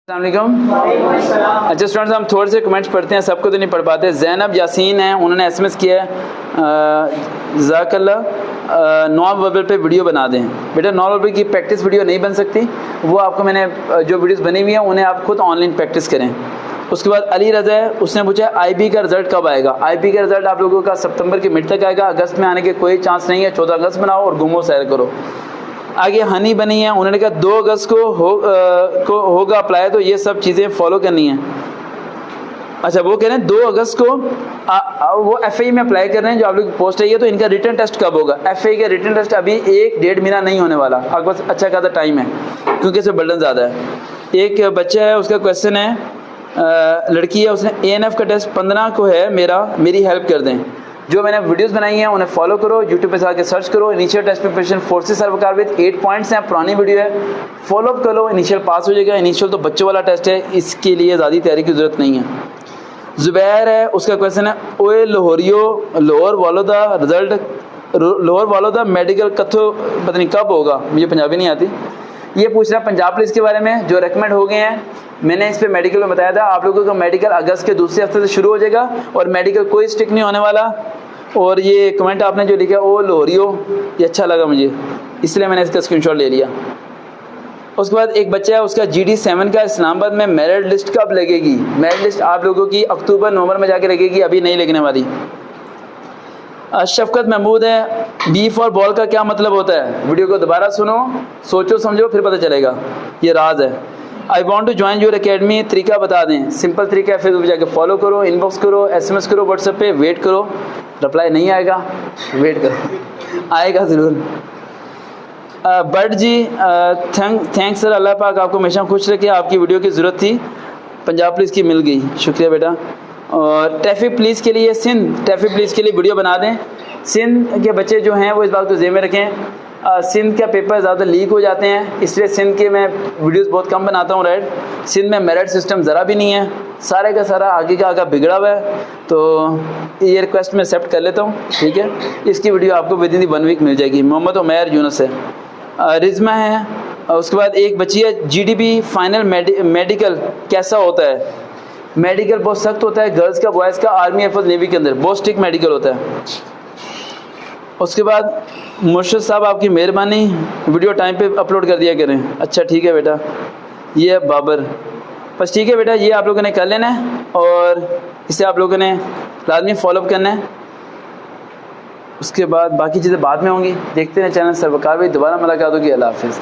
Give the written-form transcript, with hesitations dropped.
अच्छा स्टूडेंट्स, हम थोड़े से कमेंट्स पढ़ते हैं, सबको तो नहीं पढ़ पाते। ज़ैनब यासीन है, उन्होंने एसएमएस किया है ज़ाकल्ला नॉन वर्बल पे वीडियो बना दें। बेटा नॉन वर्बल की प्रैक्टिस वीडियो नहीं बन सकती, वो आपको मैंने जो वीडियोस बनी हुई हैं उन्हें आप खुद ऑनलाइन प्रैक्टिस करें। उसके बाद अली रज़ा है, उसने पूछा आईबी का रिज़ल्ट कब आएगा। आईबी का रिज़ल्ट आप लोगों का सितंबर के मिड तक आएगा, अगस्त में आने के कोई चांस नहीं है। 14 अगस्त बनाओ और घूमो सैर करो। आगे हनी बनी है, उन्होंने कहा 2 अगस्त को होगा अप्लाई, तो ये सब चीज़ें फॉलो करनी है। अच्छा वो कह रहे हैं 2 अगस्त को वो एफआई में अप्लाई कर रहे हैं जो आप लोग की पोस्ट है ये, तो इनका रिटन टेस्ट कब होगा। एफआई का रिटन टेस्ट अभी 1-1.5 महीना नहीं होने वाला, आपके पास अच्छा खासा टाइम है क्योंकि इसमें बर्डन ज़्यादा है। एक बच्चा है, उसका क्वेश्चन है लड़की है, उसने एएनएफ का टेस्ट 15 को है मेरी हेल्प कर दें। जो मैंने वीडियोस बनाई हैं उन्हें फॉलो करो, यूट्यूब पे जाके सर्च करो। इनिशियल टेस्ट प्रिपरेशन फोर्सेस सर्वकार विद 8 पॉइंट्स हैं, पुरानी वीडियो है, फॉलो अप करो, इनिशियल पास हो जाएगा। इनिशियल तो बच्चों वाला टेस्ट है, इसके लिए ज़्यादा तैयारी की ज़रूरत नहीं है। जुबैर है, उसका क्वेश्चन है ओए लाहौर वालों दा मेडिकल कथो पता नहीं कब होगा, मुझे पंजाबी नहीं आती। ये पूछ रहा पंजाब पुलिस के बारे में जो रिकमेंड हो गए हैं। मैंने इस पे मेडिकल में बताया था आप लोगों का मेडिकल अगस्त के दूसरे हफ्ते से शुरू हो जाएगा और मेडिकल कोई स्टिक नहीं होने वाला। और ये कमेंट आपने जो लिखा ओ लोहरियो, ये अच्छा लगा मुझे, इसलिए मैंने इसका स्क्रीनशॉट ले लिया। उसके बाद एक बच्चा है, उसका GD7 का इस्लामाबाद में मेरिट लिस्ट कब लगेगी। मेरिट लिस्ट आप लोगों की अक्टूबर-नवंबर में जाके लगेगी, अभी नहीं लगने वाली। शफकत महमूद है, बी फॉर बॉल का क्या मतलब होता है। वीडियो को दोबारा सुनो, सोचो समझो फिर पता चलेगा, ये राज है। I want to join your academy, तरीका बता दें। सिंपल तरीका है, फेसबुक जाके फॉलो करो, इनबॉक्स करो, SMS करो, व्हाट्सएप पे वेट करो, रिप्लाई नहीं आएगा वेट करो, आएगा ज़रूर। बट जी थैंक्स सर, अल्लाह पाक आपको हमेशा खुश रखे, आपकी वीडियो की ज़रूरत थी, पंजाब पुलिस की मिल गई, शुक्रिया बेटा। और ट्रैफिक पुलिस के लिए ट्रैफिक पुलिस के लिए वीडियो बना दें। सिंध के बच्चे जो हैं वो इस बात को ज़हन में रखें, सिंध का पेपर ज़्यादा लीक हो जाते हैं, इसलिए सिंध के मैं वीडियोस बहुत कम बनाता हूँ। राइट, सिंध में मेरिट सिस्टम ज़रा भी नहीं है, सारे का सारा आगे का आगे बिगड़ा हुआ है, तो ये रिक्वेस्ट मैं एक्सेप्ट कर लेता हूँ, ठीक है। इसकी वीडियो आपको विद इन 1 वीक मिल जाएगी। मोहम्मद उमैर यूनुस है, रिज़मा है। उसके बाद एक बच्ची है, GDB फाइनल मेडिकल कैसा होता है। मेडिकल बहुत सख्त होता है, गर्ल्स का बॉयज़ का, आर्मी एयरफोर्स नेवी के अंदर बहुत स्ट्रिक्ट मेडिकल होता है। उसके बाद मुर्शद साहब आपकी मेहरबानी, वीडियो टाइम पे अपलोड कर दिया करें। अच्छा ठीक है बेटा, ये है बाबर, बस ठीक है बेटा, ये आप लोगों ने कर लेना है और इसे आप लोगों ने लाजमी फॉलोअप करना है। उसके बाद बाकी चीज़ें बाद में होंगी, देखते हैं चैनल सर्वकार भाई, दोबारा मुलाकात होगी। अल्लाह हाफिज़।